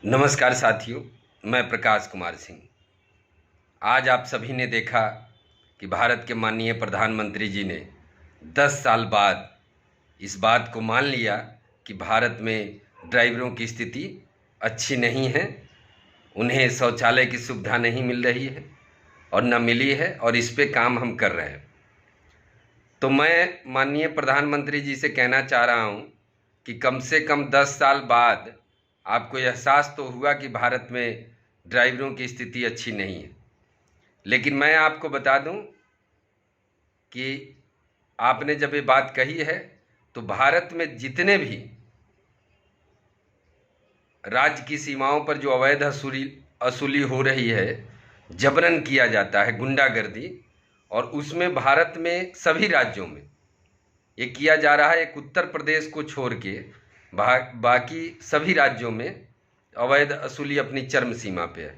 नमस्कार साथियों, मैं प्रकाश कुमार सिंह। आज आप सभी ने देखा कि भारत के माननीय प्रधानमंत्री जी ने 10 साल बाद इस बात को मान लिया कि भारत में ड्राइवरों की स्थिति अच्छी नहीं है, उन्हें शौचालय की सुविधा नहीं मिल रही है और न मिली है, और इस पे काम हम कर रहे हैं। तो मैं माननीय प्रधानमंत्री जी से कहना चाह रहा हूँ कि कम से कम 10 साल बाद आपको एहसास तो हुआ कि भारत में ड्राइवरों की स्थिति अच्छी नहीं है, लेकिन मैं आपको बता दूं कि आपने जब ये बात कही है तो भारत में जितने भी राज्य की सीमाओं पर जो अवैध असुली हो रही है, जबरन किया जाता है, गुंडागर्दी, और उसमें भारत में सभी राज्यों में ये किया जा रहा है। एक उत्तर प्रदेश को छोड़ के बाकी सभी राज्यों में अवैध असुली अपनी चरम सीमा पे है।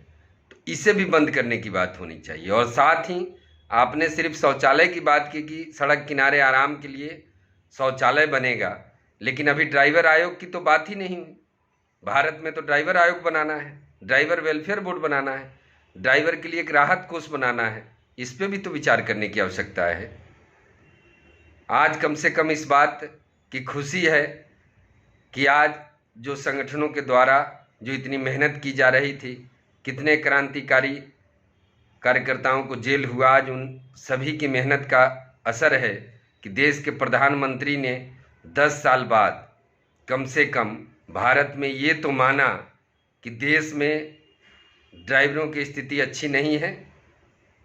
तो इसे भी बंद करने की बात होनी चाहिए। और साथ ही आपने सिर्फ शौचालय की बात की कि सड़क किनारे आराम के लिए शौचालय बनेगा, लेकिन अभी ड्राइवर आयोग की तो बात ही नहीं हुई। भारत में तो ड्राइवर आयोग बनाना है, ड्राइवर वेलफेयर बोर्ड बनाना है, ड्राइवर के लिए एक राहत कोष बनाना है। इस पर भी तो विचार करने की आवश्यकता है। आज कम से कम इस बात की खुशी है कि आज जो संगठनों के द्वारा जो इतनी मेहनत की जा रही थी, कितने क्रांतिकारी कार्यकर्ताओं को जेल हुआ, आज उन सभी की मेहनत का असर है कि देश के प्रधानमंत्री ने 10 साल बाद कम से कम भारत में ये तो माना कि देश में ड्राइवरों की स्थिति अच्छी नहीं है,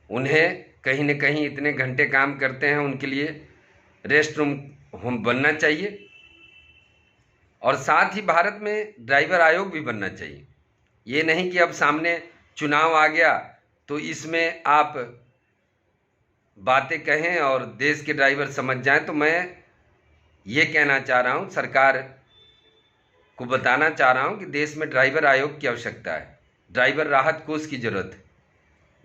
उन्हें कहीं न कहीं इतने घंटे काम करते हैं, उनके लिए रेस्ट रूम होम बनना चाहिए, और साथ ही भारत में ड्राइवर आयोग भी बनना चाहिए। ये नहीं कि अब सामने चुनाव आ गया तो इसमें आप बातें कहें और देश के ड्राइवर समझ जाएं। तो मैं ये कहना चाह रहा हूँ, सरकार को बताना चाह रहा हूँ कि देश में ड्राइवर आयोग की आवश्यकता है, ड्राइवर राहत कोष की ज़रूरत है।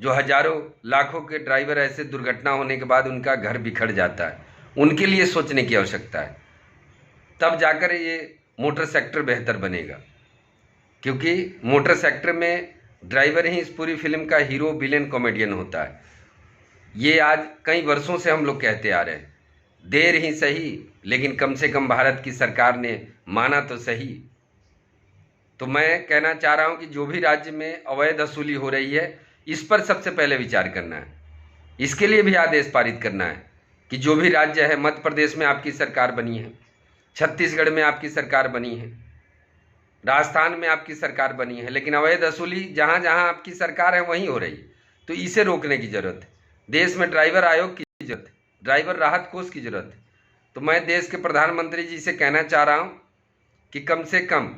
जो हजारों लाखों के ड्राइवर ऐसे दुर्घटना होने के बाद उनका घर बिखर जाता है, उनके लिए सोचने की आवश्यकता है। तब जाकर ये मोटर सेक्टर बेहतर बनेगा, क्योंकि मोटर सेक्टर में ड्राइवर ही इस पूरी फिल्म का हीरो, विलेन, कॉमेडियन होता है। ये आज कई वर्षों से हम लोग कहते आ रहे हैं, देर ही सही, लेकिन कम से कम भारत की सरकार ने माना तो सही। तो मैं कहना चाह रहा हूँ कि जो भी राज्य में अवैध वसूली हो रही है, इस पर सबसे पहले विचार करना है। इसके लिए भी आदेश पारित करना है कि जो भी राज्य है, मध्य प्रदेश में आपकी सरकार बनी है, छत्तीसगढ़ में आपकी सरकार बनी है, राजस्थान में आपकी सरकार बनी है, लेकिन अवैध वसूली जहाँ जहाँ आपकी सरकार है वहीं हो रही। तो इसे रोकने की ज़रूरत है। देश में ड्राइवर आयोग की ज़रूरत है, ड्राइवर राहत कोष की ज़रूरत है। तो मैं देश के प्रधानमंत्री जी से कहना चाह रहा हूँ कि कम से कम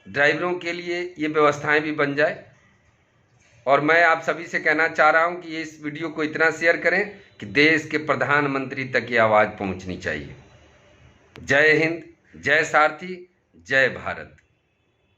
ड्राइवरों के लिए ये व्यवस्थाएं भी बन जाए। और मैं आप सभी से कहना चाह रहा हूँ कि इस वीडियो को इतना शेयर करें कि देश के प्रधानमंत्री तक ये आवाज़ पहुँचनी चाहिए। जय हिंद, जय सारथी, जय भारत।